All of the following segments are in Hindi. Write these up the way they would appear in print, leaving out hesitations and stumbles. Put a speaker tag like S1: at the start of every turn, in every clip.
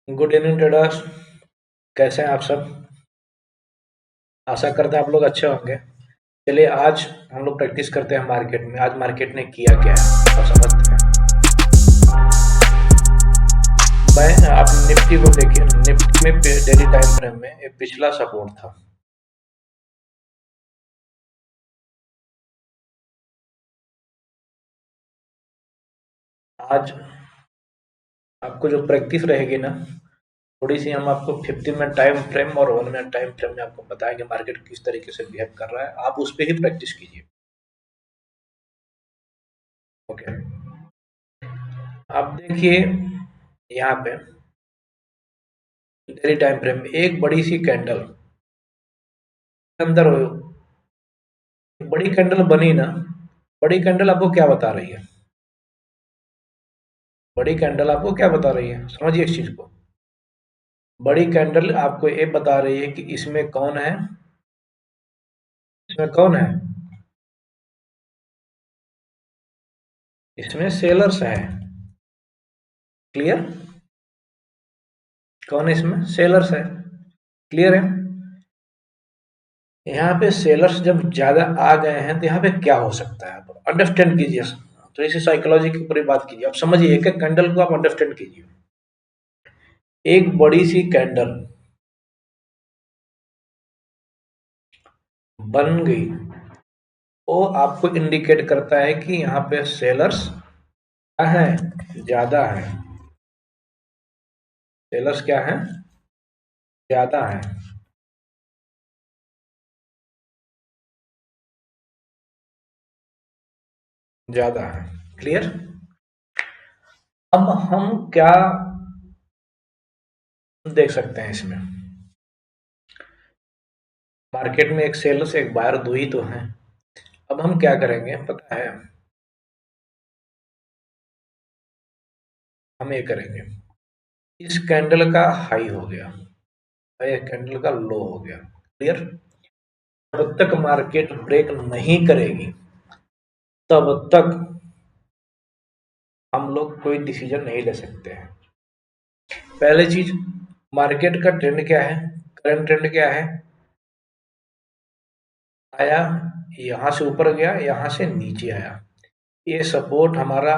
S1: Good evening traders. कैसे हैं आप सब? आशा करते हैं आप लोग अच्छे होंगे। चलिए आज हम लोग प्रैक्टिस करते हैं मार्केट में। आज मार्केट ने किया क्या है और समझते हैं। मैं आप निफ्टी को देखिए। निफ्टी में डेली टाइम फ्रेम में एक पिछला सपोर्ट था। आज आपको जो प्रैक्टिस रहेगी ना, थोड़ी सी हम आपको 15 मिनट टाइम फ्रेम और 1 मिनट टाइम फ्रेम में आपको बताएंगे मार्केट किस तरीके से बिहेव कर रहा है। आप उस पर ही प्रैक्टिस कीजिए। ओके, आप देखिए यहाँ पे डेली टाइम फ्रेम में एक बड़ी सी कैंडल अंदर बड़ी कैंडल बनी ना। बड़ी कैंडल आपको क्या बता रही है? बड़ी कैंडल आपको क्या बता रही है, समझिए इस चीज को। बड़ी कैंडल आपको ये बता रही है कि इसमें कौन है। इसमें कौन है? इसमें सेलर्स है। क्लियर? कौन है इसमें? सेलर्स है। क्लियर है? यहाँ पे सेलर्स जब ज्यादा आ गए हैं तो यहाँ पे क्या हो सकता है, आप अंडरस्टैंड कीजिए। तो इसी साइकोलॉजी के ऊपर ही बात कीजिए। आप समझिए, एक एक कैंडल को आप अंडरस्टैंड कीजिए। एक बड़ी सी कैंडल बन गई, वो आपको इंडिकेट करता है कि यहाँ पे सेलर्स क्या है, ज्यादा है। सेलर्स क्या है, ज्यादा है। ज्यादा है। क्लियर? अब हम क्या देख सकते हैं इसमें? मार्केट में एक सेलर्स एक बायर दो ही तो हैं। अब हम क्या करेंगे पता है? हम ये करेंगे, इस कैंडल का हाई हो गया और ये कैंडल का लो हो गया। क्लियर? जब तक मार्केट ब्रेक नहीं करेगी तब तक हम लोग कोई डिसीजन नहीं ले सकते हैं। पहली चीज, मार्केट का ट्रेंड क्या है? करंट ट्रेंड क्या है? आया, यहां से ऊपर गया, यहां से नीचे आया। ये सपोर्ट हमारा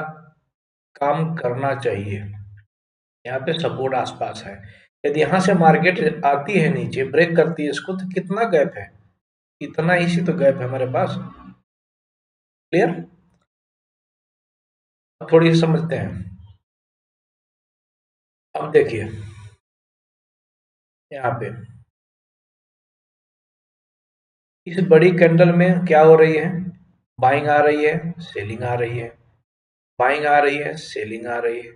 S1: काम करना चाहिए। यहाँ पे सपोर्ट आसपास है। यदि यहाँ से मार्केट आती है नीचे, ब्रेक करती है इसको, तो कितना गैप है? इतना ही सी तो गैप है हमारे पास। क्लियर? थोड़ी सी समझते हैं। अब देखिए यहाँ पे इस बड़ी कैंडल में क्या हो रही है? बाइंग आ रही है, सेलिंग आ रही है। बाइंग आ रही है, सेलिंग आ रही है।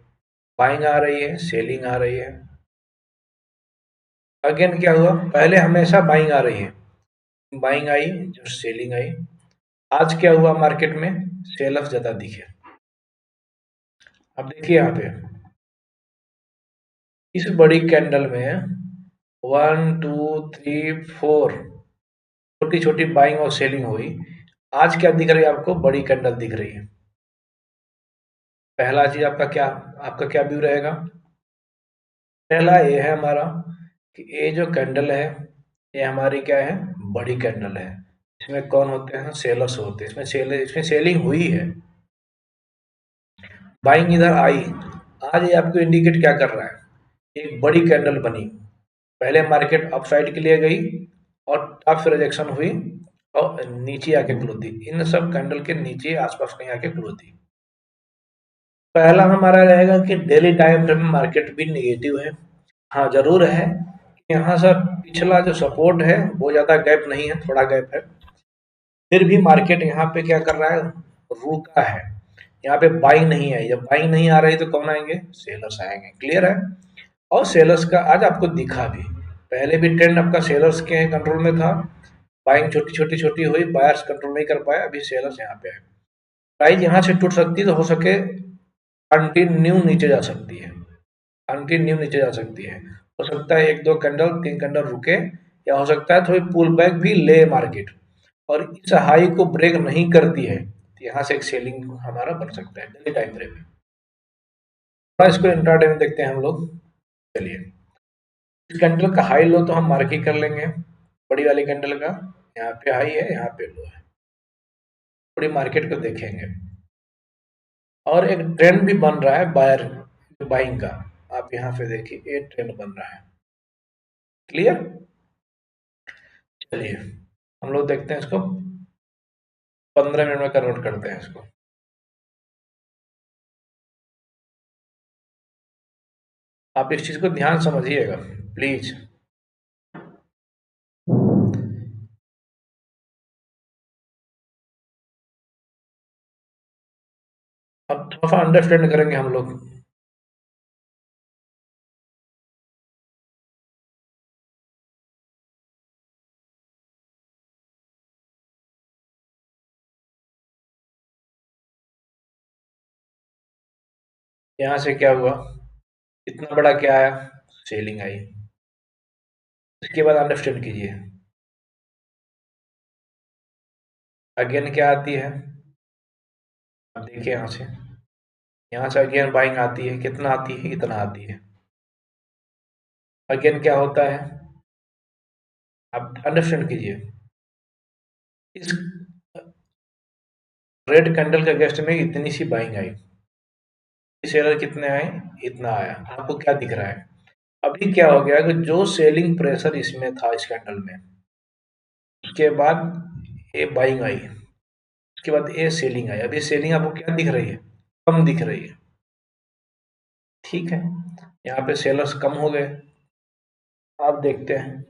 S1: बाइंग आ रही है, सेलिंग आ रही है। अगेन क्या हुआ? पहले हमेशा बाइंग आ रही है, बाइंग आई जो सेलिंग आई। आज क्या हुआ मार्केट में? सेलर्स ज्यादा दिखे। अब देखिए यहाँ पे इस बड़ी कैंडल में 1 2 3 4 छोटी छोटी बाइंग और सेलिंग हुई। आज क्या दिख रही है आपको? बड़ी कैंडल दिख रही है। पहला चीज आपका क्या व्यू रहेगा? पहला ये है हमारा कि ये जो कैंडल है ये हमारी क्या है? बड़ी कैंडल है। इसमें कौन होते हैं? सेलर्स होते हैं। इसमें सेलिंग हुई है, बाइंग इधर आई। आज ये आपको इंडिकेट क्या कर रहा है? एक बड़ी कैंडल बनी, पहले मार्केट अपसाइड के लिए गई और टफ से रिजेक्शन हुई और नीचे आके क्लोज दी। इन सब कैंडल के नीचे आसपास कहीं आके क्लोज दी। पहला हमारा रहेगा कि डेली टाइम फ्रेम में मार्केट भी निगेटिव है। हाँ जरूर है, यहाँ से पिछला जो सपोर्ट है वो ज्यादा गैप नहीं है, थोड़ा गैप है। फिर भी मार्केट यहाँ पे क्या कर रहा है? रुका है। यहाँ पे बाइंग नहीं आई। जब बाइंग नहीं आ रही तो कौन आएंगे? सेलर्स आएंगे। क्लियर है? और सेलर्स का आज आपको दिखा भी। पहले भी ट्रेंड आपका सेलर्स के कंट्रोल में था, बाइंग छोटी छोटी छोटी हुई, बायर्स कंट्रोल नहीं कर पाया, अभी सेलर्स यहाँ पे है। प्राइस यहाँ से टूट सकती है तो हो सके कंटिन्यू नीचे जा सकती है। कंटिन्यू नीचे जा सकती है। हो सकता है एक दो कैंडल तीन कैंडल रुके, या हो सकता है थोड़ी पुल बैक भी ले मार्केट, और इस हाई को ब्रेक नहीं करती है तो यहाँ से एक सेलिंग हमारा बन सकता है डेली टाइम फ्रेम में। थोड़ा इसको इंट्राडे में देखते हैं हम लोग। चलिए, इस कैंडल का हाई लो तो हम मार्क ही कर लेंगे, बड़ी वाली कैंडल का, यहाँ पे हाई है, यहाँ पे लो है। पूरी मार्केट को देखेंगे और एक ट्रेंड भी बन रहा है बायर बाइंग का। आप यहाँ पे देखिए, ये ट्रेंड बन रहा है। क्लियर? चलिए, हम लोग देखते हैं इसको, 15 मिनट में कन्वर्ट करते हैं इसको। आप इस चीज को ध्यान समझिएगा प्लीज। अब थोड़ा सा अंडरस्टैंड करेंगे हम लोग। यहाँ से क्या हुआ, इतना बड़ा क्या आया, सेलिंग आई। इसके बाद अंडरस्टैंड कीजिए, अगेन क्या आती है, अब देखिए यहाँ से अगेन बाइंग आती है, कितना आती है, इतना आती है। अगेन क्या होता है, आप अंडरस्टैंड कीजिए, इस रेड कैंडल के अगेंस्ट में इतनी सी बाइंग आई, सेलर कितने आए, इतना आया। आपको क्या दिख रहा है, अभी क्या हो गया कि जो सेलिंग प्रेशर इसमें था इस कैंडल में, उसके बाद ये बाइंग आई, उसके बाद ये सेलिंग आई। अभी सेलिंग आपको क्या दिख रही है, कम दिख रही है। ठीक है, यहाँ पे सेलर्स कम हो गए। आप देखते हैं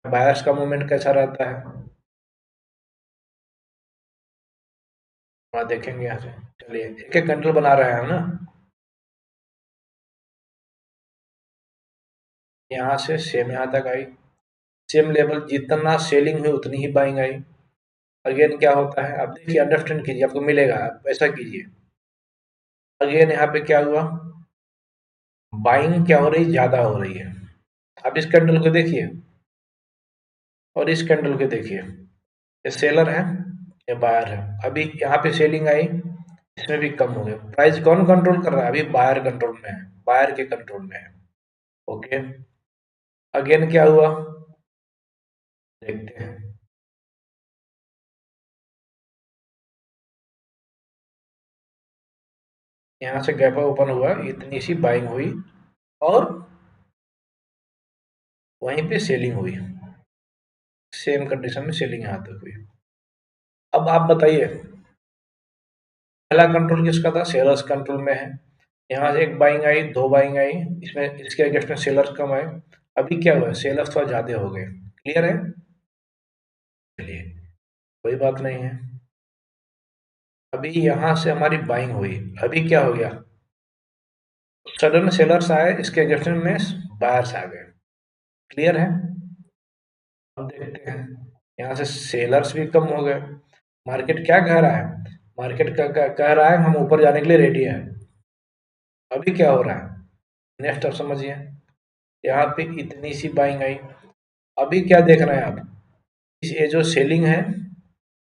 S1: बायर्स का मूवमेंट कैसा रहता है, वहाँ देखेंगे यहाँ से। चलिए, एक एक कैंडल बना रहे हैं ना, यहाँ से सेम यहाँ तक आई, सेम लेवल, जितना सेलिंग हुई उतनी ही बाइंग आई। अगेन क्या होता है, आप देखिए, अंडरस्टैंड कीजिए, आपको मिलेगा, आप ऐसा कीजिए। अगेन यहाँ पे क्या हुआ, बाइंग क्या हो रही, ज्यादा हो रही है। आप इस कैंडल को देखिए और इस कैंडल को देखिए, ये सेलर है, ये बायर है। अभी यहाँ पे सेलिंग आई, इसमें भी कम हो गया। प्राइस कौन कंट्रोल कर रहा है, अभी बायर कंट्रोल में है, बायर के कंट्रोल में है। ओके, अगेन क्या हुआ, देखते हैं। यहाँ से गैप ओपन हुआ, इतनी सी बाइंग हुई और वहीं पे सेलिंग हुई, सेम कंडीशन में सेलिंग यहाँ तक हुई। अब आप बताइए, पहला कंट्रोल किसका था, सेलर्स कंट्रोल में है। यहाँ से एक बाइंग आई, दो बाइंग आई, इसमें इसके अगेंस्ट में सेलर्स कम आए। अभी क्या हुआ, सेलर्स थोड़ा ज्यादा हो गए। क्लियर है? चलिए, कोई बात नहीं है। अभी यहाँ से हमारी बाइंग हुई, अभी क्या हो गया, सडन सेलर्स आए, इसके अगेंस्ट में बायर्स आ गए। क्लियर है? अब देखते हैं, यहाँ से सेलर्स भी कम हो गए। मार्केट क्या कह रहा है, मार्केट कह रहा है हम ऊपर जाने के लिए रेडी हैं। अभी क्या हो रहा है, नेक्स्ट आप समझिए, यहाँ पे इतनी सी बाइंग आई। अभी क्या देख रहे हैं आप, ये जो सेलिंग है,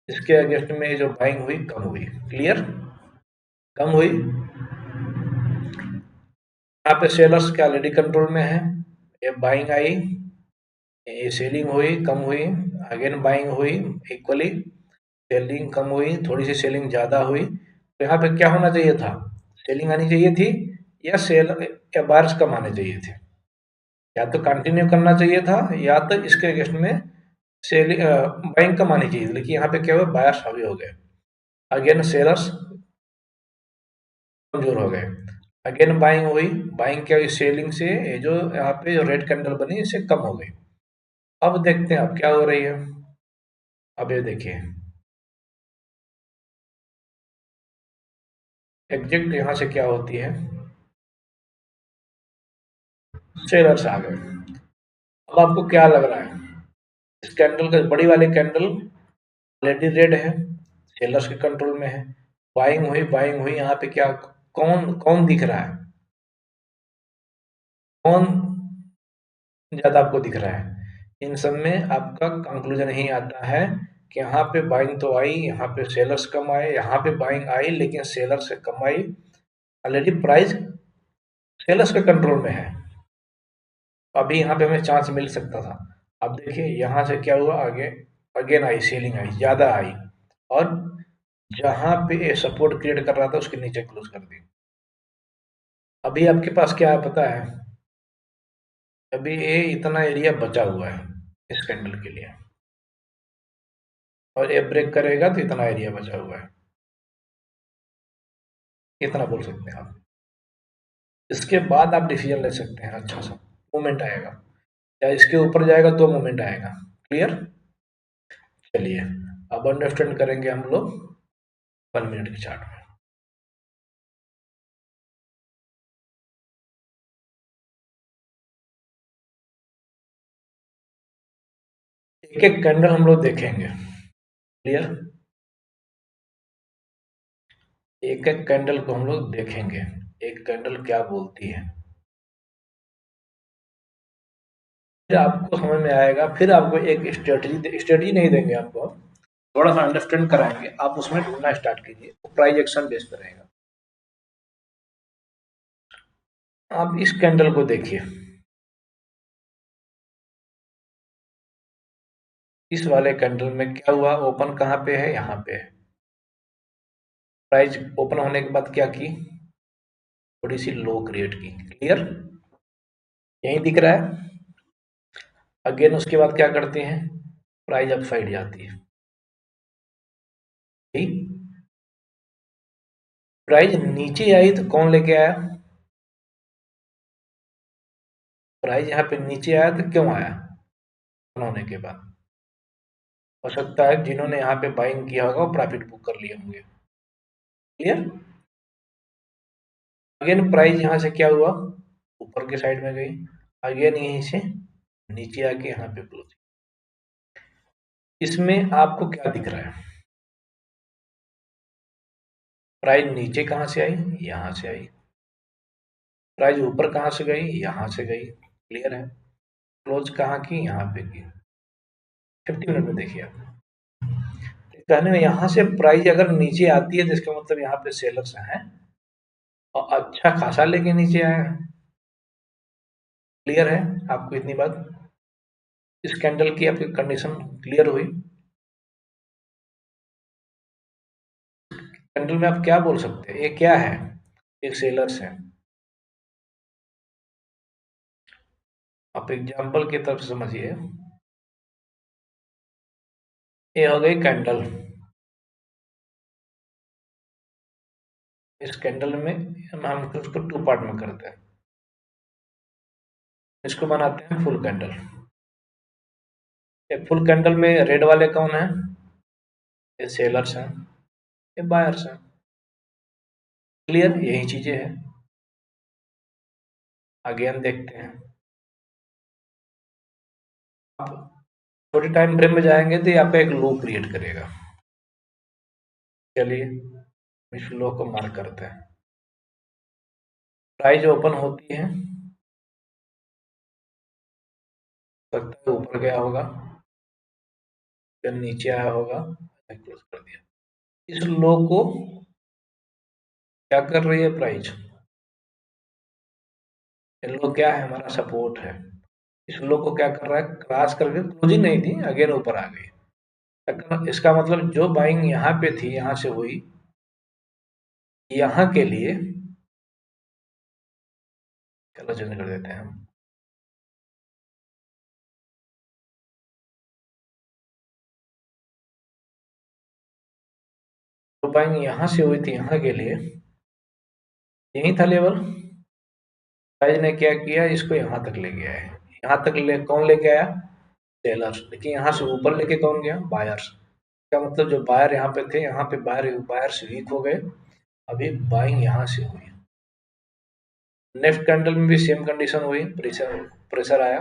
S1: इसके अगेंस्ट में जो बाइंग हुई, कम हुई। क्लियर? कम हुई। यहाँ पे सेलर्स क्या ऑलरेडी कंट्रोल में है, ये बाइंग आई, ये सेलिंग हुई, कम हुई, अगेन बाइंग हुई, इक्वली सेलिंग कम हुई, थोड़ी सी सेलिंग ज्यादा हुई। तो यहाँ पे क्या होना चाहिए था, सेलिंग आनी चाहिए थी, या सेल या बायर्स कम आने चाहिए थे। या तो कंटिन्यू करना चाहिए था, या तो इसके अगेंस्ट में सेलिंग बाइंग कम आनी चाहिए, लेकिन यहाँ पे क्या हुआ, बायर्स हावी हो गए, अगेन सेलर्स कमजोर हो गए। अगेन बाइंग हुई, बाइंग क्या हुई, सेलिंग से ये जो यहाँ पे जो रेड कैंडल बनी, इससे कम हो गई। अब देखते हैं अब क्या हो रही है। अब ये देखिए, एग्जैक्ट यहाँ से क्या होती है, सेलर्स आ गए। अब आपको क्या लग रहा है, इस कैंडल का, बड़ी वाली कैंडल ऑलरेडी रेड है, सेलर्स के कंट्रोल में है, बाइंग हुई, यहाँ पे क्या, कौन कौन दिख रहा है, कौन ज्यादा आपको दिख रहा है। इन सब में आपका कंक्लूजन यही आता है कि यहाँ पे बाइंग तो आई, यहाँ पे सेलर्स कम आए, यहाँ पे बाइंग आई लेकिन सेलर्स से कम आई। ऑलरेडी प्राइस सेलर्स के कंट्रोल में है। अभी यहाँ पे हमें चांस मिल सकता था। अब देखिए यहाँ से क्या हुआ, आगे अगेन आई, सेलिंग आई, ज़्यादा आई, और जहाँ पे सपोर्ट क्रिएट कर रहा था उसके नीचे क्लोज कर दी। अभी आपके पास क्या है पता है, अभी ये इतना एरिया बचा हुआ है इस कैंडल के लिए, और ये ब्रेक करेगा तो इतना एरिया बचा हुआ है, इतना बोल सकते हैं आप। इसके बाद आप डिसीजन ले सकते हैं, अच्छा सा मूवमेंट आएगा, या इसके ऊपर जाएगा तो मूवमेंट आएगा। क्लियर? चलिए अब अंडरस्टैंड करेंगे हम लोग 1 मिनट के चार्ट में। एक एक कैंडल हम लोग देखेंगे। क्लियर? एक एक कैंडल को हम लोग देखेंगे, एक कैंडल क्या बोलती है, फिर आपको समझ में आएगा। फिर आपको एक स्ट्रेटजी नहीं देंगे आपको, थोड़ा सा अंडरस्टैंड कराएंगे, आप उसमें ढूंढना स्टार्ट कीजिए, प्राइस एक्शन बेस पर रहेगा। आप इस कैंडल को देखिए, इस वाले कैंडल में क्या हुआ, ओपन कहाँ पे है, यहाँ पे है। प्राइस ओपन होने के बाद क्या की, थोड़ी सी लो क्रिएट की। क्लियर? यही दिख रहा है। अगेन उसके बाद क्या करते हैं, प्राइस अप साइड जाती है। ठीक, प्राइस नीचे आई तो कौन लेके आया, प्राइस यहाँ पे नीचे आया तो क्यों आया, होने के बाद हो सकता है जिन्होंने यहाँ पे बाइंग किया होगा वो प्रॉफिट बुक कर लिए होंगे। क्लियर? अगेन प्राइस यहाँ से क्या हुआ, ऊपर के साइड में गई, अगेन यहीं से नीचे आके यहाँ पे क्लोज। इसमें आपको क्या दिख रहा है, प्राइस नीचे कहाँ से आई, यहाँ से आई, प्राइस ऊपर कहाँ से गई, यहाँ से गई। क्लियर है? क्लोज कहाँ की, यहाँ पे की। 50 मिनट में देखिए आप, कहने में यहाँ से प्राइस अगर नीचे आती है तो इसका मतलब यहाँ पे सेलर्स हैं और अच्छा खासा लेके नीचे आया है। क्लियर है आपको इतनी बात? इस कैंडल की आपकी कंडीशन क्लियर हुई? कैंडल में आप क्या बोल सकते हैं, ये क्या है, एक सेलर्स है। आप एग्जाम्पल की तरफ समझिए, ये हो गई कैंडल। इस कैंडल में हम उसको 2 पार्ट में करते हैं, इसको बनाते हैं फुल कैंडल। ये फुल कैंडल में रेड वाले कौन है, ये सेलर्स हैं, ये बायर्स हैं। क्लियर? यही चीजें हैं। आगे हम देखते हैं, आप थोड़ी टाइम फ्रेम में जाएंगे तो यहाँ पे एक लो क्रिएट करेगा। चलिए इस लो को मार्क करते हैं, प्राइस ओपन होती है, सकता है ऊपर गया होगा, फिर नीचे आया होगा, क्लोज कर दिया। इस लो को क्या कर रही है प्राइस, ये लो क्या है, हमारा सपोर्ट है। इस लो को क्या कर रहा है, क्रॉस करके क्लोजिंग नहीं थी, अगेन ऊपर आ गई। इसका मतलब जो बाइंग यहाँ पे थी, यहाँ से हुई, यहाँ के लिए चलो चेंज कर देते हैं हम, जो बाइंग यहाँ से हुई थी, यहाँ के लिए यही था लेवल। प्राइस ने क्या किया, इसको यहाँ तक ले गया है। यहाँ तक कौन लेके आया, सेलर्स। लेकिन यहाँ से ऊपर लेके कौन गया, बायर्स। इसका मतलब जो बायर यहाँ पे थे, यहाँ पे बायर्स वीक हो गए, अभी बाइंग यहाँ से हुई। नेक्स्ट कैंडल में भी सेम कंडीशन हुई, प्रेशर प्रेशर आया,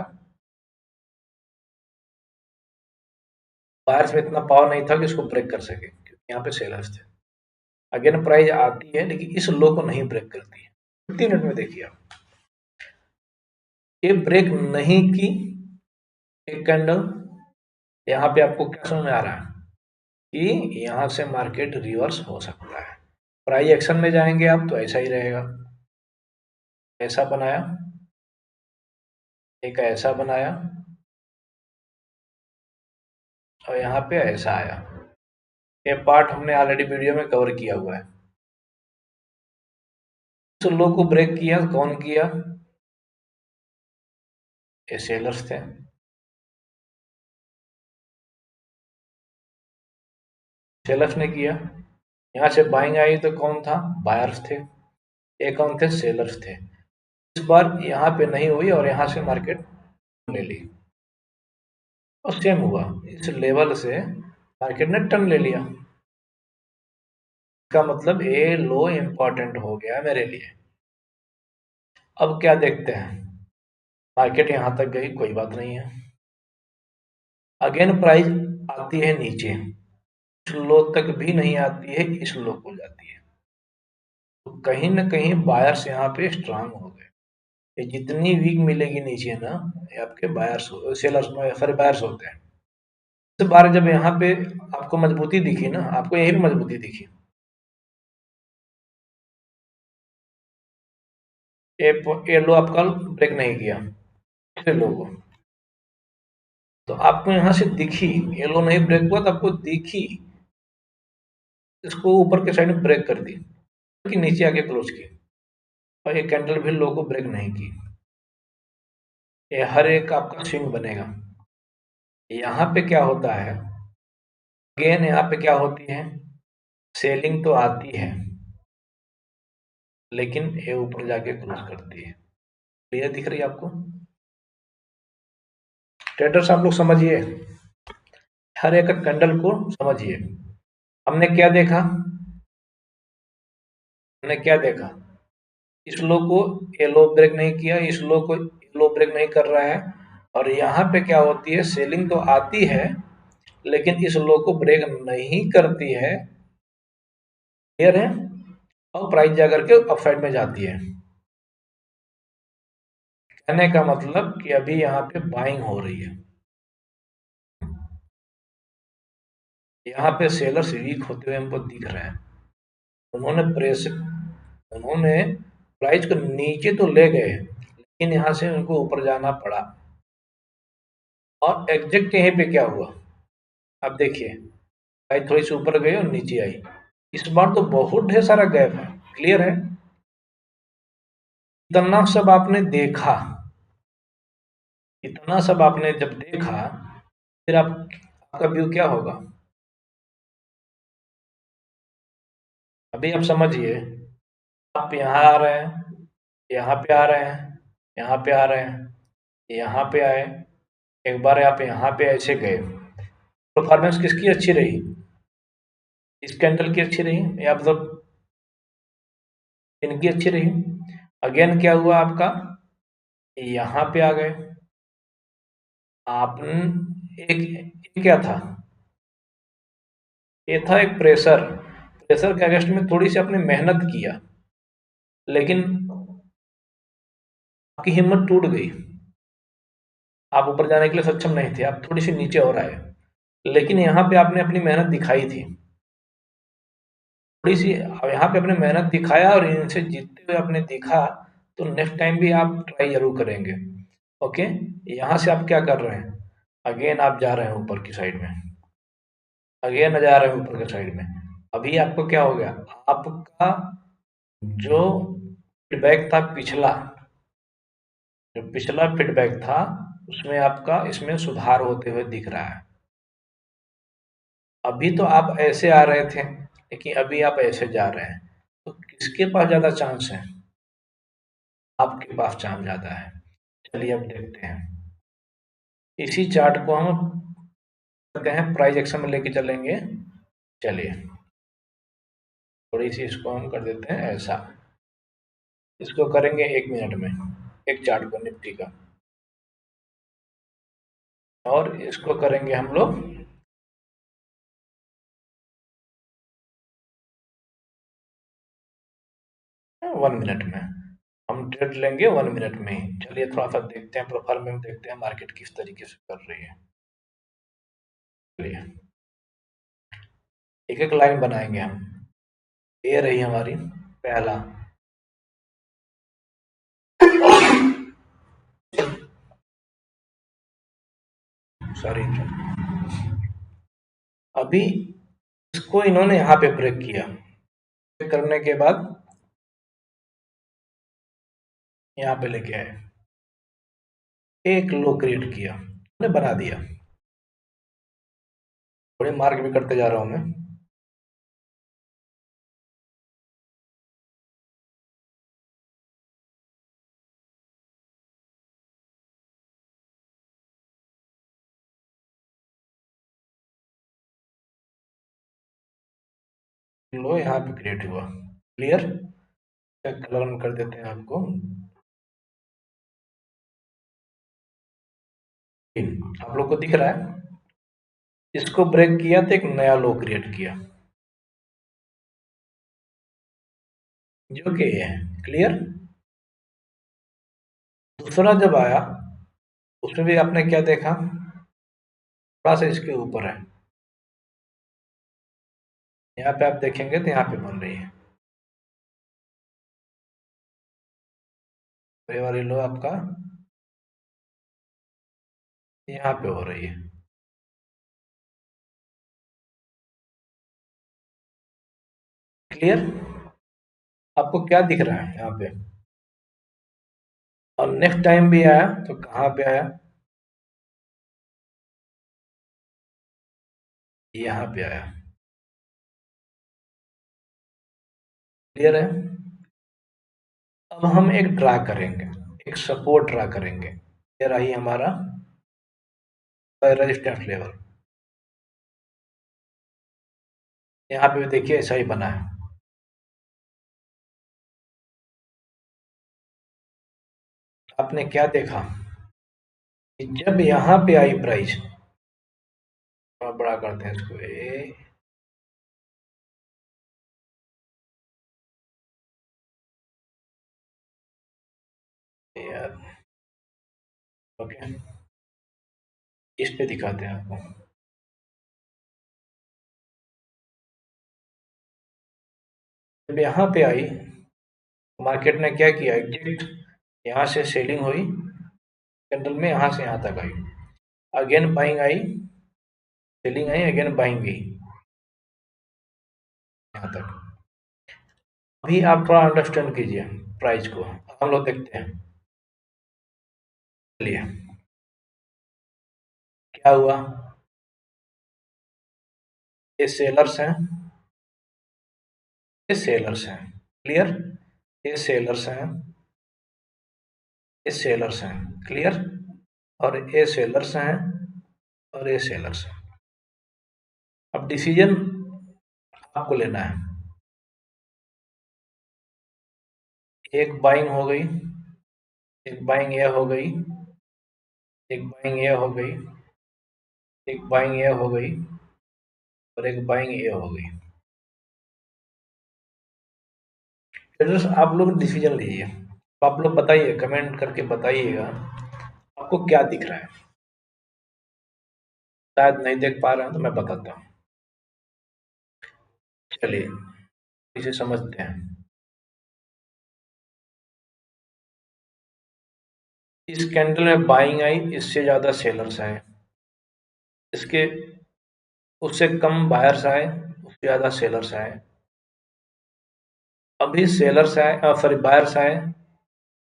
S1: बायर्स में इतना पावर नहीं था कि इसको ब्रेक कर सके, क्योंकि यहाँ पे सेलर्स थे। अगेन प्राइस आती है लेकिन इस लो को नहीं ब्रेक करती है। 50 मिनट में देखिए आप, ये ब्रेक नहीं की एक कैंडल, यहाँ पे आपको क्या समझ में आ रहा है कि यहाँ से मार्केट रिवर्स हो सकता है। प्राइस एक्शन में जाएंगे आप तो ऐसा ही रहेगा, ऐसा बनाया, एक ऐसा बनाया और यहाँ पे ऐसा आया। ये पार्ट हमने ऑलरेडी वीडियो में कवर किया हुआ है। इस लो को ब्रेक किया कौन किया? ये सेलर्स थे। सेलर्स ने किया। यहाँ से बाइंग आई तो कौन था? बायर्स थे। ये कौन थे? सेलर्स थे। इस बार यहाँ पे नहीं हुई और यहाँ से मार्केट ले ली और सेम हुआ। इस लेवल से मार्केट ने टर्न ले लिया। इसका मतलब ये लो इंपॉर्टेंट हो गया मेरे लिए। अब क्या देखते हैं? मार्केट यहाँ तक गई, कोई बात नहीं है। अगेन प्राइस आती है नीचे, इस लो तक भी नहीं आती है, इस लो को जाती है। तो कहीं ना कहीं बायर्स यहाँ पे स्ट्रांग हो गए। ये जितनी वीक मिलेगी नीचे ना, ये आपके बायर्स सेलर्स सॉरी बायर्स होते हैं। इस बार जब यहाँ पे आपको मजबूती दिखी ना, आपको यही भी मजबूती दिखी। ये लो आपका ब्रेक नहीं किया, इस लो को। तो आपको यहाँ से दिखी, ये लो नहीं ब्रेक हुआ तो आपको दिखी, इसको ऊपर के साइड में ब्रेक कर दी कि नीचे आके क्लोज की। और ये कैंडल भी लो को ब्रेक नहीं की। ये हर एक आपका स्विंग बनेगा। यहाँ पे क्या होता है? अगेन यहाँ पे क्या होती है? सेलिंग तो आती है, लेकिन ये ऊपर जाके क्लोज करती है। क्लियर दिख रही है आपको? ट्रेडर्स आप लोग समझिए, हर एक कैंडल को समझिए। हमने क्या देखा? हमने क्या देखा? इस लो को ये लो ब्रेक नहीं किया, इस लो को लो ब्रेक नहीं कर रहा है। और यहाँ पे क्या होती है? सेलिंग तो आती है, लेकिन इस लो को ब्रेक नहीं करती है। क्लियर है? और प्राइस जाकर के अपसाइड में जाती है। कहने का मतलब कि अभी यहाँ पे बाइंग हो रही है। यहाँ पे सेलर्स वीक होते हुए हमको दिख रहे हैं। उन्होंने प्राइस को नीचे तो ले गए, लेकिन यहाँ से उनको ऊपर जाना पड़ा। और एग्जैक्ट यहीं पे क्या हुआ? अब देखिए, प्राइस थोड़ी सी ऊपर गई और नीचे आई। इस बार तो बहुत ढेर सारा गैप है। क्लियर है? इतना सब आपने देखा, इतना सब आपने जब देखा, फिर आपका व्यू क्या होगा? अभी आप समझिए, आप यहाँ आ रहे हैं, यहाँ पे आ रहे हैं, यहाँ पे आ रहे हैं, यहाँ पे आए, एक बार आप यहाँ पे ऐसे गए। परफॉर्मेंस किसकी अच्छी रही? इस कैंडल की अच्छी रही या मतलब इनकी अच्छी रही। अगेन क्या हुआ आपका? यहाँ पे आ गए। आपने एक क्या था? ये था एक प्रेशर। प्रेशर के अगेंस्ट में थोड़ी सी आपने मेहनत किया, लेकिन आपकी हिम्मत टूट गई। आप ऊपर जाने के लिए सक्षम नहीं थे, आप थोड़ी सी नीचे और आए। लेकिन यहाँ पे आपने अपनी मेहनत दिखाई थी, थोड़ी सी यहाँ पे आपने मेहनत दिखाया और इनसे जीतते हुए आपने दिखा। तो नेक्स्ट टाइम भी आप ट्राई जरूर करेंगे। ओके, यहाँ से आप क्या कर रहे हैं? अगेन आप जा रहे हैं ऊपर की साइड में, अगेन जा रहे हैं ऊपर की साइड में। अभी आपको क्या हो गया? आपका जो फीडबैक था पिछला, जो पिछला फीडबैक था, उसमें आपका इसमें सुधार होते हुए दिख रहा है। अभी तो आप ऐसे आ रहे थे, लेकिन अभी आप ऐसे जा रहे हैं। तो किसके पास ज़्यादा चांस है? आपके पास चांस ज़्यादा है। चलिए अब देखते हैं। इसी चार्ट को हम करते हैं प्राइस एक्शन में लेके चलेंगे। चलिए, थोड़ी सी इसको हम कर देते हैं ऐसा। इसको करेंगे 1 मिनट में, एक चार्ट को निफ्टी का, और इसको करेंगे हम लोग 1 मिनट में। हम ट्रेड लेंगे 1 मिनट में ही। चलिए थोड़ा सा देखते हैं परफॉर्मेंस, देखते हैं मार्केट किस तरीके से कर रही है। चलिए, एक एक लाइन बनाएंगे हम। ये रही हमारी पहला, सॉरी, अभी इसको इन्होंने यहाँ पे ब्रेक किया, ब्रेक करने के बाद यहाँ पे लेके आए, एक लो क्रिएट किया, उन्होंने बना दिया। थोड़े मार्क भी करते जा रहा हूँ मैं। लो यहाँ पे क्रिएट हुआ, क्लियर। कलर कर देते हैं आपको, आप लोग को दिख रहा है। इसको ब्रेक किया तो एक नया लो क्रिएट किया, जो कि ये है, क्लियर। दूसरा जब आया, उसमें भी आपने क्या देखा, थोड़ा सा इसके ऊपर है, यहाँ पे आप देखेंगे तो यहाँ पे बन रही है, ये वाली लो आपका यहाँ पे हो रही है, क्लियर। आपको क्या दिख रहा है यहाँ पे, और नेक्स्ट टाइम भी आया तो कहाँ पे आया, यहाँ पे आया, क्लियर है। अब हम एक ड्रा करेंगे, एक सपोर्ट ड्रा करेंगे, ये रही हमारा रेजिस्टेंस लेवल, यहाँ पे भी देखिए ऐसा ही बना है। आपने क्या देखा कि जब यहाँ पे आई प्राइस, थोड़ा बड़ा करते हैं इसको, यार, ओके, इस पे दिखाते हैं आपको। जब यहाँ पे आई, मार्केट ने क्या किया, एग्जैक्ट यहाँ से सेलिंग हुई कैंडल में, यहाँ से यहाँ तक आई, again buying I, selling I, again buying गई यहाँ तक। अभी आप थोड़ा अंडरस्टैंड कीजिए प्राइस को, हम लोग देखते हैं। चलिए, क्या हुआ, ये सेलर्स हैं, ये सेलर्स हैं, क्लियर। ये सेलर्स हैं, ये सेलर्स हैं, क्लियर। और ये सेलर्स हैं, और ये सेलर्स हैं। अब डिसीजन आपको लेना है, एक बाइंग हो गई, एक बाइंग ये हो गई, एक बाइंग ये हो गई, एक बाइंग ये हो गई, और एक बाइंग ये हो गई। ट्रेडर्स आप लोग डिसीजन लीजिए, आप लोग बताइए, कमेंट करके बताइएगा आपको क्या दिख रहा है। शायद नहीं देख पा रहे हैं तो मैं बताता हूँ। चलिए इसे समझते हैं। इस कैंडल में बाइंग आई, इससे ज्यादा सेलर्स आए, इसके उससे कम बायर्स आए, उससे ज्यादा सेलर्स आए। अभी सेलर्स आए, सॉरी बायर्स आए,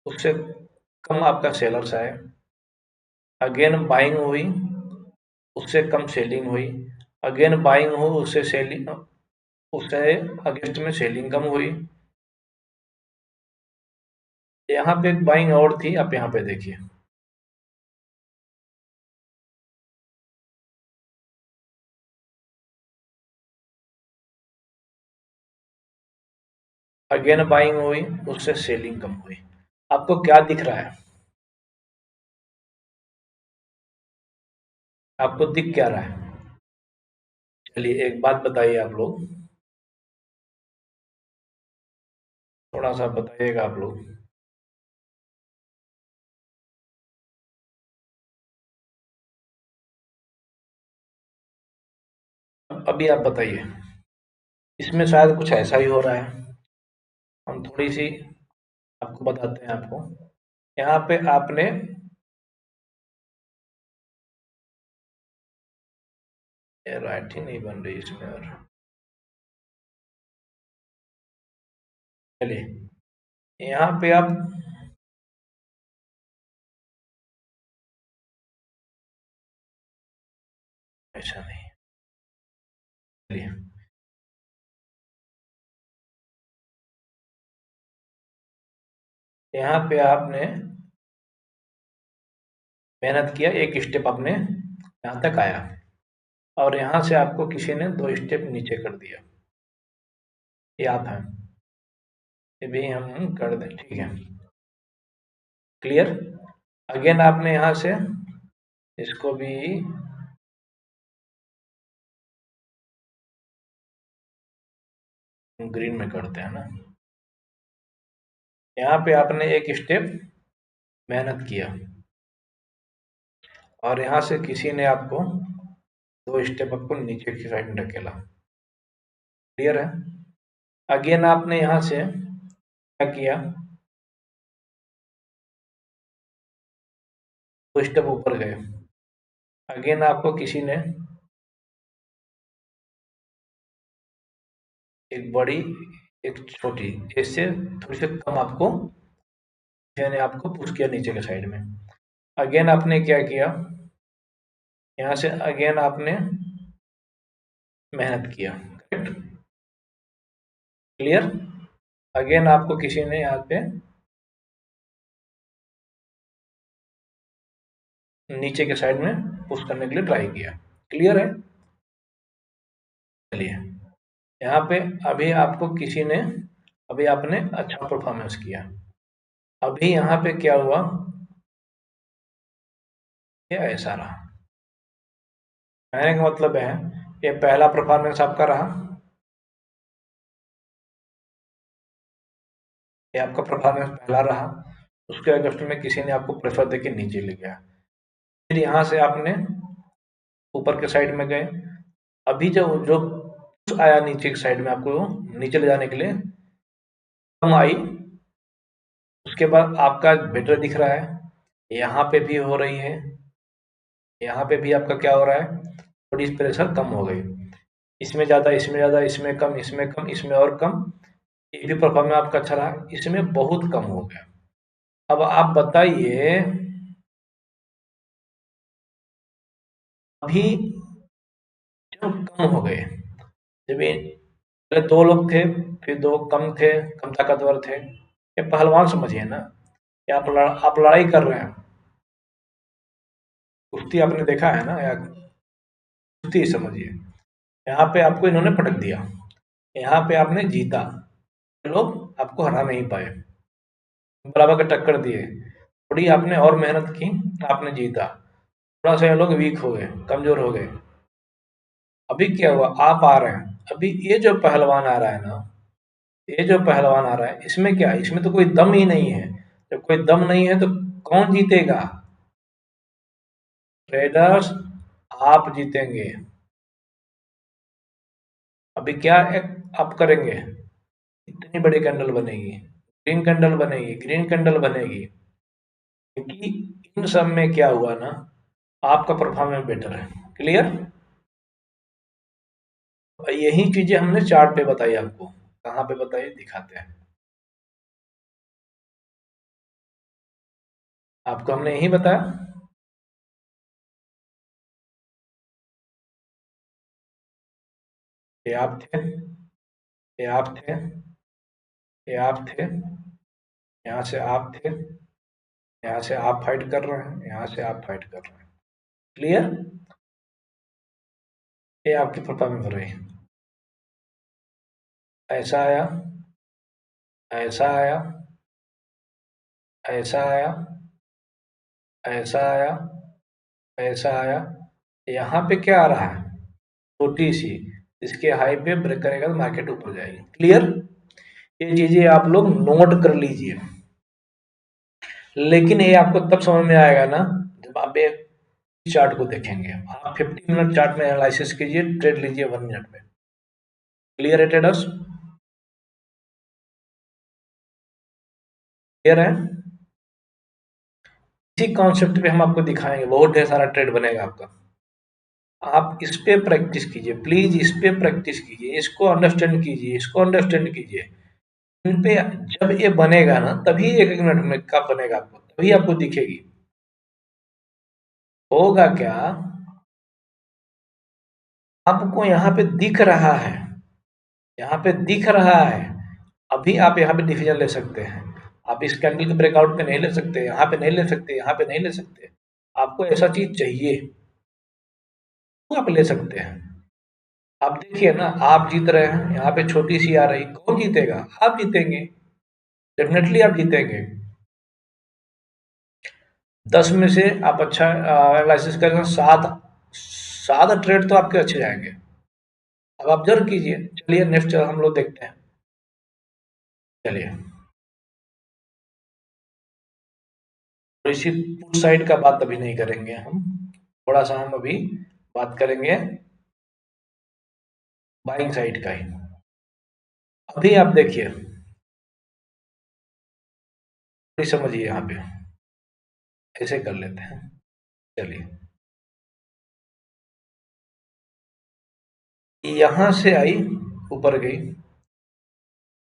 S1: उससे कम आपका सेलर्स आए, अगेन बाइंग हुई, उससे कम सेलिंग हुई, अगेन बाइंग हो, उससे सेलिंग, उससे अगेंस्ट में सेलिंग कम हुई। यहाँ पे एक बाइंग और थी, आप यहाँ पे देखिए, अगेन बाइंग हुई, उससे सेलिंग कम हुई। आपको क्या दिख रहा है, आपको दिख क्या रहा है। चलिए एक बात बताइए आप लोग, थोड़ा सा बताइएगा आप लोग। अभी आप बताइए, इसमें शायद कुछ ऐसा ही हो रहा है। हम थोड़ी सी आपको बताते हैं आपको, यहाँ पे आपने ये राइटिंग नहीं बन रही इसमें। और चलिए यहाँ पे आप ऐसा नहीं, चलिए यहाँ पे आपने मेहनत किया, एक स्टेप आपने यहाँ तक आया, और यहाँ से आपको किसी ने 2 स्टेप नीचे कर दिया। ये आप हैं, ये भी हम कर दें, ठीक है, क्लियर। अगेन आपने यहाँ से इसको भी ग्रीन में करते हैं ना। यहाँ पे आपने एक स्टेप मेहनत किया, और यहाँ से किसी ने आपको 2 स्टेप आपको नीचे की साइड में ढकेला, क्लियर है। अगेन आपने यहाँ से क्या किया, 2 स्टेप ऊपर गए। अगेन आपको किसी ने एक बड़ी, एक छोटी, इससे थोड़ी सी कम आपको, मैंने आपको पुश किया नीचे के साइड में। अगेन आपने क्या किया, यहाँ से अगेन आपने मेहनत किया, करेक्ट, क्लियर। अगेन आपको किसी ने यहाँ पे नीचे के साइड में पुश करने के लिए ट्राई किया, क्लियर है। चलिए यहाँ पे अभी आपको किसी ने, अभी आपने अच्छा परफॉर्मेंस किया, अभी यहाँ पे क्या हुआ, ये ऐसा रहा। कहने का मतलब है ये पहला परफॉर्मेंस आपका रहा, ये आपका परफॉर्मेंस पहला रहा, उसके अगेंस्ट में किसी ने आपको प्रेशर देके नीचे ले गया, फिर यहाँ से आपने ऊपर के साइड में गए, अभी जो जो आया नीचे की साइड में आपको नीचे ले जाने के लिए कम आई, उसके बाद आपका बेटर दिख रहा है, यहाँ पे भी हो रही है, यहाँ पे भी आपका क्या हो रहा है, थोड़ी प्रेशर कम हो गई, इसमें ज़्यादा, इसमें ज़्यादा, इसमें कम, इसमें कम, इसमें और कम, ये भी परफॉर्मेंस आपका अच्छा रहा, इसमें बहुत कम हो गया। अब आप बताइए, अभी जब कम हो गए, जब ये पहले 2 लोग थे, फिर 2 कम थे, कम ताकतवर थे, ये पहलवान समझिए ना, या आप लड़ाई कर रहे हैं, कुश्ती आपने देखा है ना, या कुश्ती समझिए, यहाँ पे आपको इन्होंने पटक दिया, यहाँ पे आपने जीता, लोग आपको हरा नहीं पाए, बराबर का टक्कर दिए, थोड़ी आपने और मेहनत की, आपने जीता, थोड़ा सा ये लोग वीक हो गए, कमजोर हो गए। अभी क्या हुआ, आप आ रहे हैं, अभी ये जो पहलवान आ रहा है ना, ये जो पहलवान आ रहा है, इसमें क्या है, इसमें तो कोई दम ही नहीं है, जब कोई दम नहीं है तो कौन जीतेगा, ट्रेडर्स, आप जीतेंगे। अभी क्या आप करेंगे, इतनी बड़ी कैंडल बनेगी, ग्रीन कैंडल बनेगी, ग्रीन कैंडल बनेगी, क्योंकि इन सब में क्या हुआ ना, आपका परफॉर्मेंस बेटर है, क्लियर। यही चीजें हमने चार्ट पे बताई आपको, कहाँ पे बताई दिखाते हैं आपको, हमने यही बताया, ये आप थे, ये आप थे, ये आप थे, यहाँ से आप थे, यहाँ से आप फाइट कर रहे हैं, यहाँ से आप फाइट कर रहे हैं, क्लियर। ये आपकी परफॉर्मेंस हो रही है, ऐसा आया, ऐसा आया, ऐसा आया, ऐसा आया, ऐसा आया, यहाँ पे क्या आ रहा है, छोटी सी, इसके हाई पे ब्रेक करेगा तो मार्केट ऊपर जाएगी, क्लियर। ये चीजें आप लोग नोट कर लीजिए, लेकिन ये आपको तब समझ में आएगा ना जब आप एक चार्ट को देखेंगे, आप 15 मिनट चार्ट में एनालिसिस कीजिए, ट्रेड लीजिए 1 मिनट में, क्लियर है ट्रेडर्स, क्लियर है। इसी कॉन्सेप्ट पे हम आपको दिखाएंगे, बहुत ढेर सारा ट्रेड बनेगा आपका, आप इस पे प्रैक्टिस कीजिए, प्लीज इस पे प्रैक्टिस कीजिए, इसको अंडरस्टैंड कीजिए, इसको अंडरस्टैंड कीजिए। इन पे जब ये बनेगा ना तभी एक एक मिनट में कब बनेगा, आपको तभी आपको दिखेगी। होगा क्या, आपको यहाँ पे दिख रहा है, यहाँ पे दिख रहा है, अभी आप यहाँ पे डिसीजन ले सकते हैं। आप इस कैंडल के ब्रेकआउट पे नहीं ले सकते, यहाँ पे नहीं ले सकते, यहाँ पे नहीं ले सकते। आपको ऐसा चीज चाहिए तो आप ले सकते हैं। आप देखिए ना, आप जीत रहे हैं, यहाँ पे छोटी सी आ रही, कौन जीतेगा? आप जीतेंगे, डेफिनेटली आप जीतेंगे। 10 में से आप अच्छा एनालिसिस करें, सात सात ट्रेड तो आपके अच्छे जाएंगे। अब आप ऑब्जर्व कीजिए। चलिए नेक्स्ट हम लोग देखते हैं। चलिए थोड़ी सी पुट साइड का बात अभी नहीं करेंगे हम, थोड़ा सा हम अभी बात करेंगे बाइंग साइड का ही। अभी आप देखिए, थोड़ी समझिए, यहाँ पे ऐसे कर लेते हैं। चलिए, यहां से आई, ऊपर गई,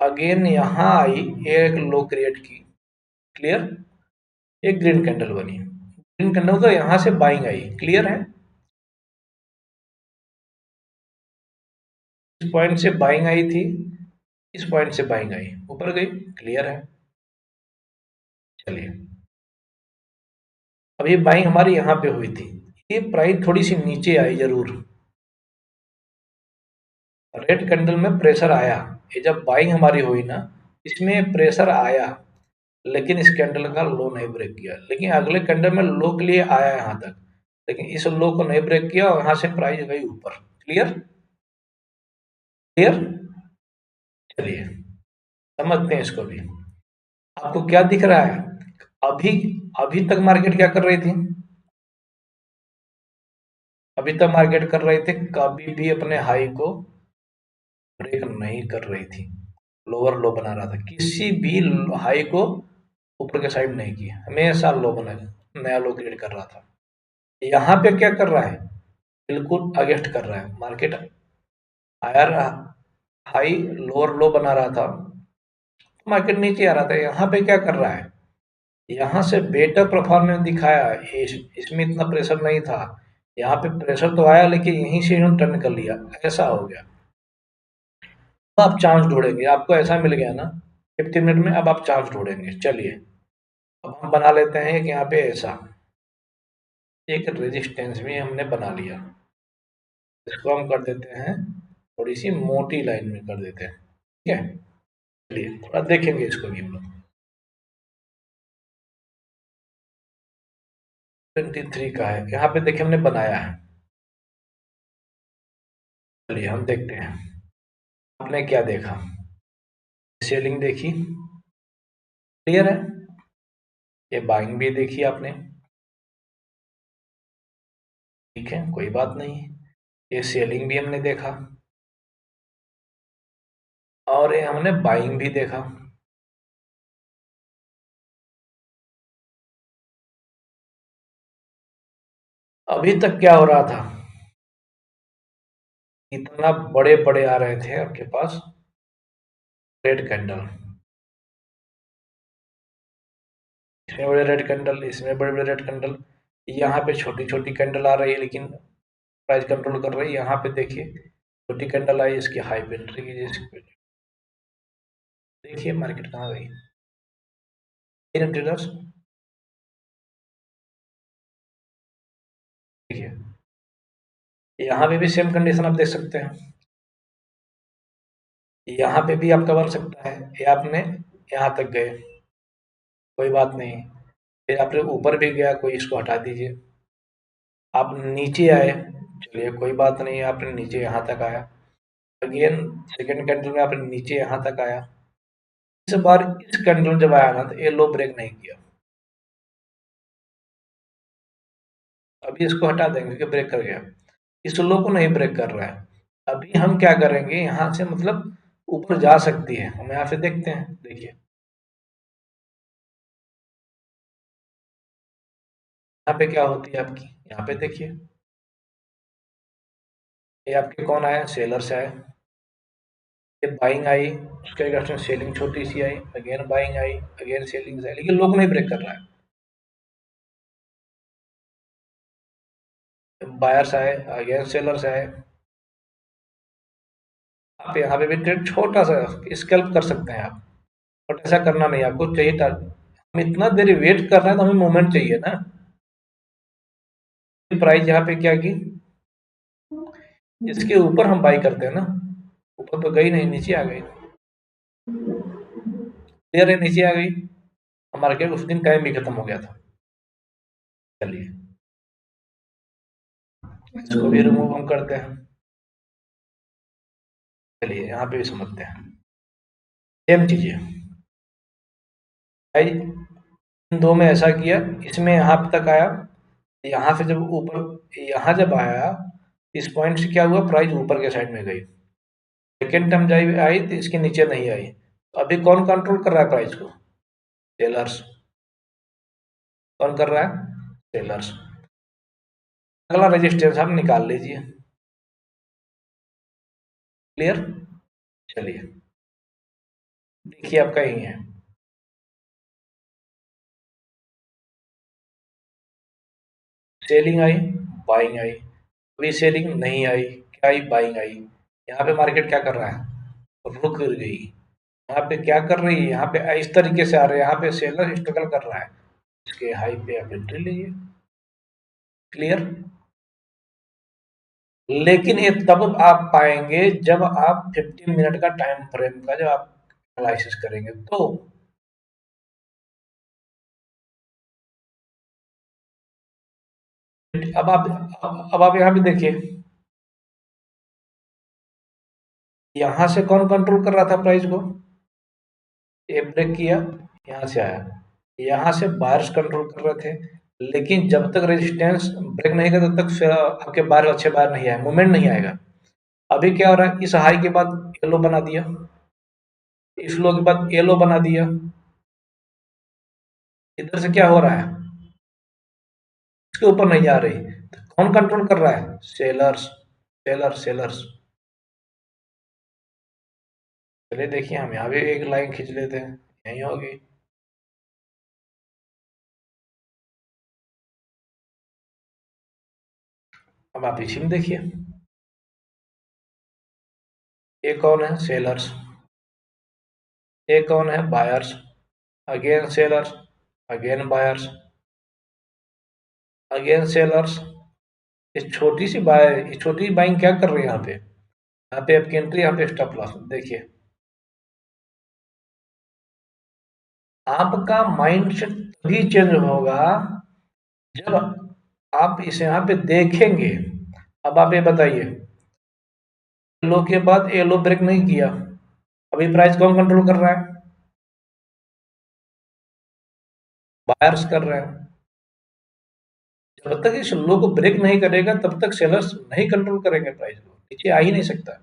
S1: अगेन यहाँ आई, एक लो क्रिएट की, क्लियर, एक ग्रीन कैंडल बनी, ग्रीन कैंडल तो यहां से बाइंग आई, क्लियर है। इस पॉइंट से बाइंग आई थी, इस पॉइंट से बाइंग आई, ऊपर गई, क्लियर है। चलिए, अब ये बाइंग हमारी यहाँ पे हुई थी, ये प्राइस थोड़ी सी नीचे आई जरूर, रेड कैंडल में प्रेशर आया, ये जब बाइंग हमारी हुई ना, इसमें प्रेशर आया, लेकिन इस कैंडल का लो नहीं ब्रेक किया, लेकिन अगले कैंडल में लो के लिए आया यहाँ तक, लेकिन इस लो को नहीं ब्रेक किया और यहाँ से प्राइस गई ऊपर, क्लियर, क्लियर। चलिए समझते हैं इसको भी। आपको क्या दिख रहा है, अभी अभी तक मार्केट क्या कर रही थी, अभी तक मार्केट कर रहे थे, कभी भी अपने हाई को ब्रेक नहीं कर रही थी, लोअर लो बना रहा था, किसी भी हाई को ऊपर के साइड नहीं किया, हमेशा लो बना, नया लो क्रिएट कर रहा था। यहाँ पे क्या कर रहा है, बिल्कुल अगेंस्ट कर रहा है, मार्केट आया रहा, हाई लोअर लो बना रहा था, मार्केट नीचे आ रहा था, यहाँ पे क्या कर रहा है, यहाँ से बेटर परफॉर्मेंस दिखाया, इसमें इतना प्रेशर नहीं था, यहाँ पे प्रेशर तो आया लेकिन यहीं से इन्होंने टर्न कर लिया, ऐसा हो गया। अब आप चांस ढूंढेंगे, आपको ऐसा मिल गया ना 50 मिनट में, अब आप चांस ढूंढेंगे। चलिए अब हम बना लेते हैं कि यहाँ पे ऐसा एक रेजिस्टेंस भी हमने बना लिया, इसको हम कर देते हैं थोड़ी सी मोटी लाइन में कर देते हैं, ठीक है। चलिए थोड़ा देखेंगे इसको भी हम लोग। 23 का है, यहाँ पे देखिए हमने बनाया है। चलिए हम देखते हैं, आपने क्या देखा, सेलिंग देखी, क्लियर है, ये बाइंग भी देखी आपने, ठीक है, कोई बात नहीं, ये सेलिंग भी हमने देखा, और ये हमने बाइंग भी देखा। अभी तक क्या हो रहा था, इतना बड़े बड़े आ रहे थे आपके पास रेड कैंडल, इसमें बड़े रेड कैंडल, इसमें बड़े बड़े रेड कैंडल, यहाँ पे छोटी छोटी कैंडल आ रही है लेकिन प्राइस कंट्रोल कर रही है। यहाँ पे देखिए छोटी कैंडल आई, इसकी हाई पे एंट्री कीजिए, देखिए मार्केट कहाँ गई, इन ट्रेडर्स, देखिए यहाँ पे भी सेम कंडीशन आप देख सकते हैं, यहाँ पे भी आपका बन सकता है, ये आपने यहाँ तक गए, कोई बात नहीं, फिर आपने ऊपर भी गया, कोई इसको हटा दीजिए, आप नीचे आए, चलिए कोई बात नहीं, आपने नीचे यहाँ तक आया, अगेन सेकंड कैंडल में आपने नीचे यहाँ तक आया, इस बार इस कैंडल जब आया ना तो ये लो ब्रेक नहीं किया, अभी इसको हटा देंगे कि ब्रेक कर गया, इस लो को नहीं ब्रेक कर रहा है। अभी हम क्या करेंगे, यहाँ से मतलब ऊपर जा सकती है, हम यहाँ से देखते हैं, देखिए यहाँ पे क्या होती है आपकी, यहाँ पे देखिए ये आपके कौन आए, सेलर्स आए। ये बाइंग आई, उसके अगेंस्ट में सेलिंग छोटी सी आई, again buying I, again selling आई, लेकिन लोग नहीं ब्रेक कर रहा है। बायर्स आए, अगेन सेलर्स आए। आप यहाँ पे भी ट्रेड छोटा सा स्कैल्प कर सकते हैं आप, बट ऐसा करना नहीं आपको चाहिए था। हम इतना देर वेट कर रहे हैं तो हमें मूवमेंट चाहिए ना। प्राइस यहाँ पे क्या की, इसके ऊपर हम बाई करते हैं ना, ऊपर तो गई नहीं, नीचे आ गई। क्लियर है, नीचे आ गई। हमारा क्या उस दिन टाइम भी खत्म हो गया था। चलिए इसको भी रिमूव हम करते हैं। चलिए यहाँ पे भी समझते हैं, सेम चीज है भाई। इन दो में ऐसा किया, इसमें यहाँ तक आया, यहाँ से जब ऊपर, यहाँ जब आया इस पॉइंट से क्या हुआ, प्राइस ऊपर के साइड में गई। सेकेंड टाइम जब आई तो इसके नीचे नहीं आई, तो अभी कौन कंट्रोल कर रहा है प्राइस को, सेलर्स। कौन कर रहा है, सेलर्स। अगला रेजिस्टेंस आप निकाल लीजिए। क्लियर। चलिए देखिए आपका यही है, सेलिंग आई, बाइंग आई, अभी सेलिंग नहीं आई, क्या आई, बाइंग आई। यहाँ पे मार्केट क्या कर रहा है, रुक गई। यहाँ पे क्या कर रही है, यहाँ पे इस तरीके से आ रहे हैं, यहाँ पे सेलर स्ट्रगल कर रहा है, इसके हाई पे आप एंट्री लीजिए। क्लियर। लेकिन ये तब आप पाएंगे जब आप 15 मिनट का टाइम फ्रेम का जब आप एनालिसिस करेंगे तो। अब आप यहाँ पे देखिए, यहाँ से कौन कंट्रोल कर रहा था प्राइस को, ये ब्रेक किया, यहाँ से आया, यहाँ से बायर्स कंट्रोल कर रहे थे। लेकिन जब तक रेजिस्टेंस ब्रेक नहीं करता तब तक फिर आपके बायर अच्छे बायर नहीं आए, मूवमेंट नहीं आएगा। अभी क्या हो रहा है, इस हाई के बाद येलो बना दिया, इस लो के बाद येलो बना दिया। इधर से क्या हो रहा है, इसके ऊपर नहीं जा रही, तो कौन कंट्रोल कर रहा है, सेलर्स, सेलर्स, सेलर्स। चलिए देखिए हम यहाँ भी एक लाइन खींच लेते हैं, यही होगी। अब आप इसी में देखिए, ये कौन है, सेलर्स, ये कौन है, buyers, again sellers, again buyers, again sellers. ये छोटी सी बाय, ये छोटी बाइंग क्या कर रही है यहाँ पे, यहाँ पे आपकी एंट्री, यहाँ पे स्टॉप लॉस। देखिए आपका माइंडसेट तभी चेंज होगा जब आप इसे यहाँ पे देखेंगे। अब आप ये बताइए, लो के बाद ये लो ब्रेक नहीं किया, अभी प्राइस कौन कंट्रोल कर रहा है, बायर्स कर रहे हैं। जब तक इस लो को ब्रेक नहीं करेगा तब तक सेलर्स नहीं कंट्रोल करेंगे, प्राइस को नीचे आ ही नहीं सकता।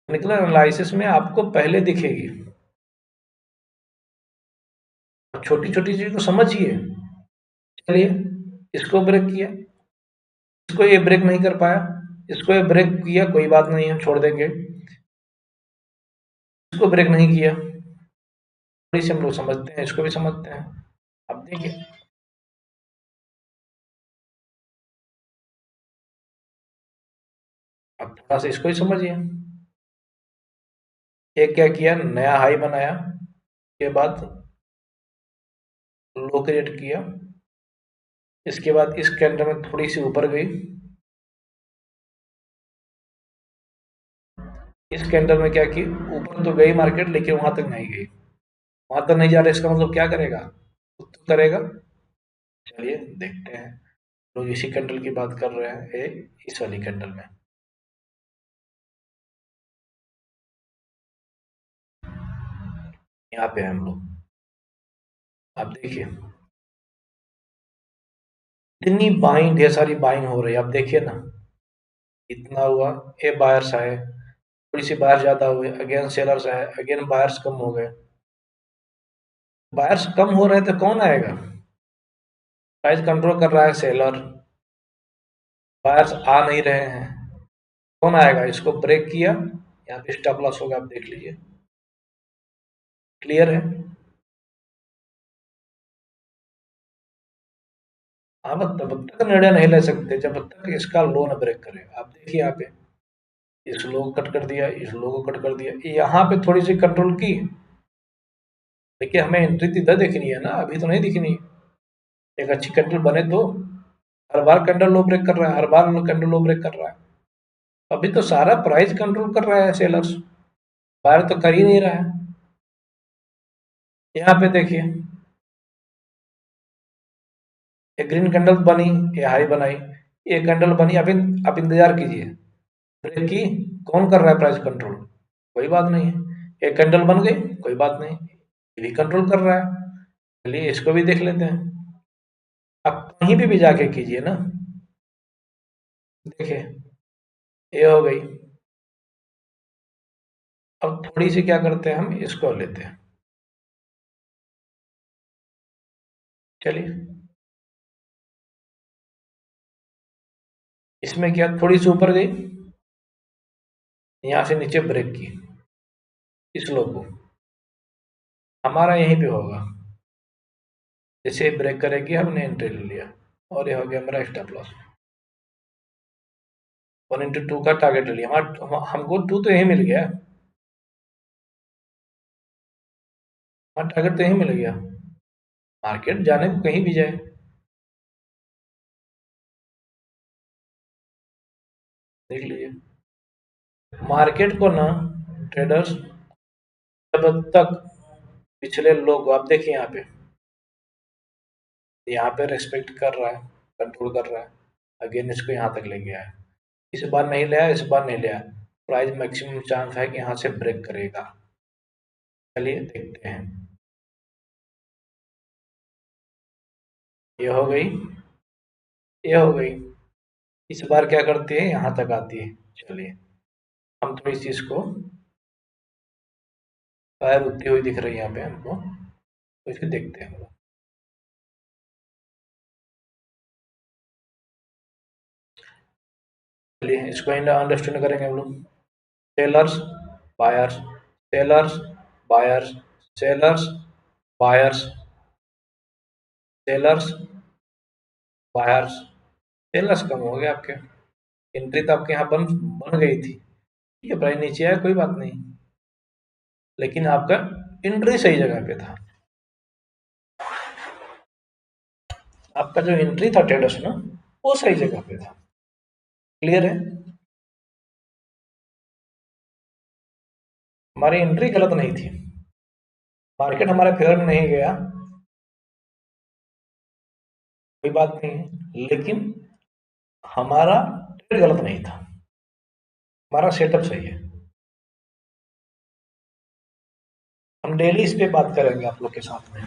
S1: टेक्निकल एनालिसिस में आपको पहले दिखेगी, छोटी छोटी चीज को समझिए। चलिए इसको ब्रेक किया, इसको ये ब्रेक नहीं कर पाया, इसको ये ब्रेक किया, कोई बात नहीं है, छोड़ देंगे। इसको ब्रेक नहीं किया, थोड़ी सी हम लोग समझते हैं, इसको भी समझते हैं। अब देखिए, अब थोड़ा सा इसको ही समझिए। ये क्या किया, नया हाई बनाया, के बाद लो क्रिएट किया, इसके बाद इस कैंडल में थोड़ी सी ऊपर गई, इस कैंडल में क्या की, ऊपर तो गई मार्केट लेकिन वहां तक नहीं गई, वहां तक नहीं जा रहा, इसका मतलब क्या करेगा, तो करेगा। चलिए देखते हैं, लोग इसी कैंडल की बात कर रहे हैं, इस वाली कैंडल में। यहाँ पे हम लोग, आप देखिए इतनी बाइंग, ढेर सारी बाइंग हो रही है, आप देखिए ना, इतना हुआ, ये बायर्स आए, थोड़ी सी बायर ज्यादा हुए, अगेन सेलर्स आए, अगेन बायर्स कम हो गए। बायर्स कम हो रहे हैं तो कौन आएगा, प्राइस कंट्रोल कर रहा है सेलर, बायर्स आ नहीं रहे हैं, कौन आएगा? इसको ब्रेक किया, यहाँ पे स्टॉप लॉस होगा, आप देख लीजिए, क्लियर है। आप तब तक निर्णय नहीं ले सकते जब तक इसका लो न ब्रेक करे। आप देखिए यहाँ पे इस लो को कट कर दिया, इस लो को कट कर दिया, यहाँ पे थोड़ी सी कंट्रोल की। देखिए हमें एंट्री तो इधर दिखनी है ना, अभी तो नहीं दिखनी। एक अच्छी कैंडल बने तो। हर बार कैंडल लो ब्रेक कर रहा है, हर बार कैंडल लो ब्रेक कर रहा है। अभी तो सारा प्राइस कंट्रोल कर रहा है सेलर्स, बायर तो कर ही नहीं रहा है। यहाँ पे देखिए ये ग्रीन कैंडल बनी, ये हाई बनाई, ये कैंडल बनी, अभी आप इंतजार कीजिए ब्रेक की। कौन कर रहा है प्राइस कंट्रोल? कोई बात नहीं है। एक कैंडल बन गई, कोई बात नहीं, ये भी कंट्रोल कर रहा है। चलिए इसको भी देख लेते हैं। आप कहीं भी जाके कीजिए ना। देखिए ये हो गई। अब थोड़ी सी क्या करते हैं, हम इसको लेते हैं। चलिए इसमें क्या, थोड़ी सी ऊपर गई, यहाँ से नीचे ब्रेक की, इस लो को, हमारा यहीं पे होगा। जैसे ही ब्रेक करेगी हमने एंट्री ले लिया, और ये हो गया हमारा स्टॉप लॉस। 1/2 का टारगेट ले लिया, हमको 2 तो यही मिल गया, हमारा टारगेट तो यही मिल गया। मार्केट जाने को कहीं भी जाए, देख लीजिए मार्केट को ना, ट्रेडर्स जब तक पिछले लोग, आप देखिए यहाँ पे रेस्पेक्ट कर रहा है, कंट्रोल कर रहा है, अगेन इसको यहाँ तक ले गया है। इस बार नहीं लिया, इस बार नहीं लिया, प्राइस मैक्सिमम चांस है कि यहाँ से ब्रेक करेगा। चलिए देखते हैं। ये हो गई, ये हो गई। इस बार क्या करती है, यहाँ तक आती है। चलिए हम तो इस चीज को, पैर उठती हुई दिख रही है यहाँ पे हमको, तो इसे देखते हैं। चलिए इसको अंडरस्टैंड करेंगे हम लोग। Sellers, buyers, sellers, buyers, sellers, buyers, sellers, buyers. Sellers कम हो गए आपके, एंट्री तो आपके यहाँ बन बन गई थी, ठीक है, प्राइस नीचे आया कोई बात नहीं, लेकिन आपका एंट्री सही जगह पे था। आपका जो एंट्री था ट्रेडर्स ना, वो सही जगह पे था। क्लियर है, हमारी एंट्री गलत नहीं थी, मार्केट हमारे फेवर में नहीं गया, कोई बात नहीं है, लेकिन हमारा ट्रेड गलत नहीं था, हमारा सेटअप सही है। हम डेली इस पे बात करेंगे आप लोग के साथ में,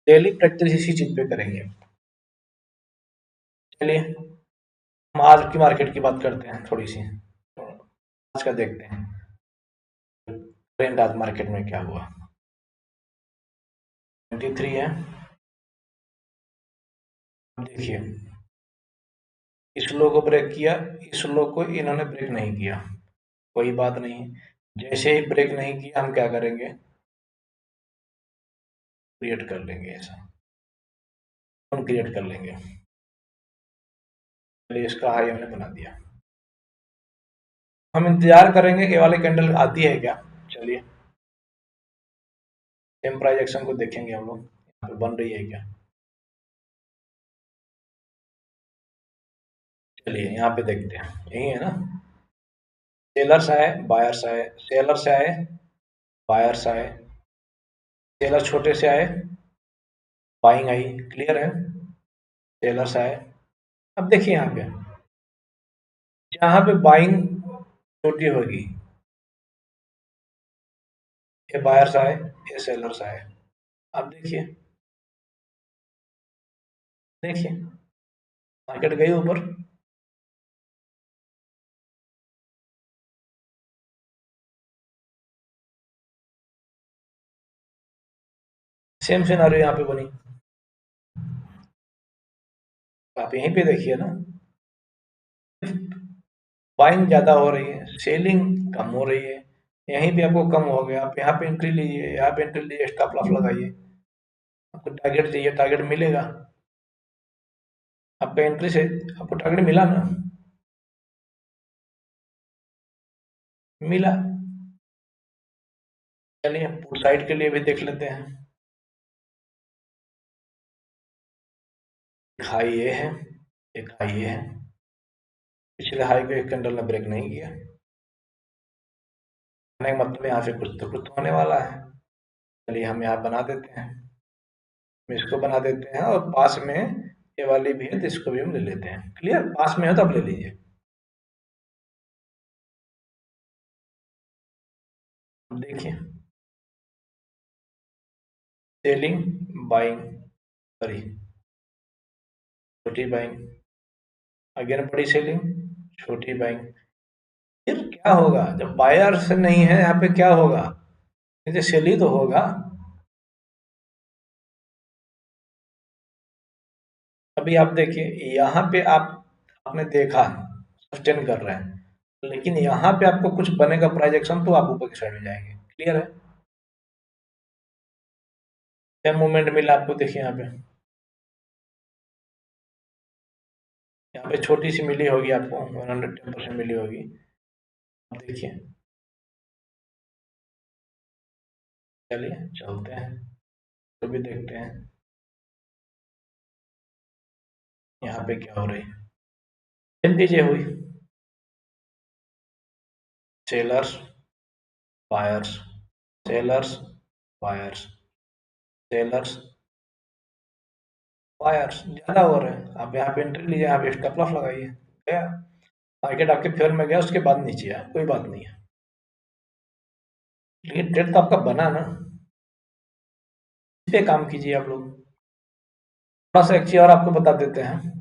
S1: डेली प्रैक्टिस इसी चीज पे करेंगे। चलिए हम आज की मार्केट की बात करते हैं थोड़ी सी, आज का देखते हैं ट्रेंड आज मार्केट में क्या हुआ। 23 है, देखिए इस लो को ब्रेक किया, इस लो को इन्होंने ब्रेक नहीं किया, कोई बात नहीं, जैसे ही ब्रेक नहीं किया हम क्या करेंगे, क्रिएट कर लेंगे, ऐसा हम क्रिएट कर लेंगे। चलिए इसका हाई हमने बना दिया, हम इंतजार करेंगे कि ये वाली कैंडल आती है क्या। चलिए सेम प्राइस एक्शन को देखेंगे हम लोग, यहाँ पे बन रही है क्या। चलिए यहाँ पे देखते हैं, यही है ना, सेलर्स आए, बायर्स आए, सेलर्स आए, बायर्स आए, सेलर छोटे से आए, बाइंग आई, क्लियर है, सेलर्स आए। अब देखिए यहाँ पे, जहाँ पे बाइंग छोटी होगी, ये बायर्स आए, ये सेलर्स आए। अब देखिए, देखिए मार्केट गई ऊपर, सेम सिनारियो यहाँ पे बनी, आप यहीं पे देखिए ना, बाइंग ज़्यादा हो रही है, सेलिंग कम हो रही है। यहीं पे आपको कम हो गया, आप यहाँ पे एंट्री लीजिए, यहाँ पे एंट्री लीजिए, स्टॉप लॉस लगाइए। आपको टारगेट चाहिए, टारगेट मिलेगा। आपका एंट्री से आपको टारगेट मिला ना, मिला। चलिए पुट साइड के लिए भी देख लेते हैं। हाई ये है, एक हाई ये है। पिछले हाई को एक कैंडल ने ब्रेक नहीं किया, कहने का मतलब यहाँ से कुछ तो कुछ होने वाला है। चलिए हम यहाँ बना देते हैं, हम इसको बना देते हैं, और पास में ये वाली भी है तो इसको भी हम ले लेते हैं। क्लियर, पास में हो तो आप ले लीजिए। अब देखिए, सेलिंग, बाइंग, सॉरी, छोटी बाइंग, अगेन बड़ी सेलिंग, छोटी बाइंग। फिर क्या होगा जब बायर से नहीं है यहाँ पे, क्या होगा? ये सेल ही तो होगा। अभी आप देखिए, यहाँ पे आपने देखा सस्टेन कर रहे हैं, लेकिन यहाँ पे आपको कुछ बनेगा प्राइस एक्शन तो आप ऊपर की साइड में जाएंगे। क्लियर है? क्या मूवमेंट मिला आपको? देखिए यहाँ पे छोटी सी मिली होगी आपको, 110% मिली होगी। अब देखिए, चलिए चलते हैं, तो भी देखते हैं यहाँ पे क्या हो रही है। सेम चीजें हुई, sellers, buyers, sellers, buyers, sellers, buyers, ज्यादा हो रहे हैं। आप यहाँ पे एंट्री लीजिए, यहाँ पे स्टॉप लॉस लगाइए, गया मार्केट आपके फेवर में, गया उसके बाद नीचे आया, कोई बात नहीं है, लेकिन ट्रेड तो आपका बना ना। इस पे काम कीजिए आप लोग। थोड़ा सा एक चीज और आपको बता देते हैं,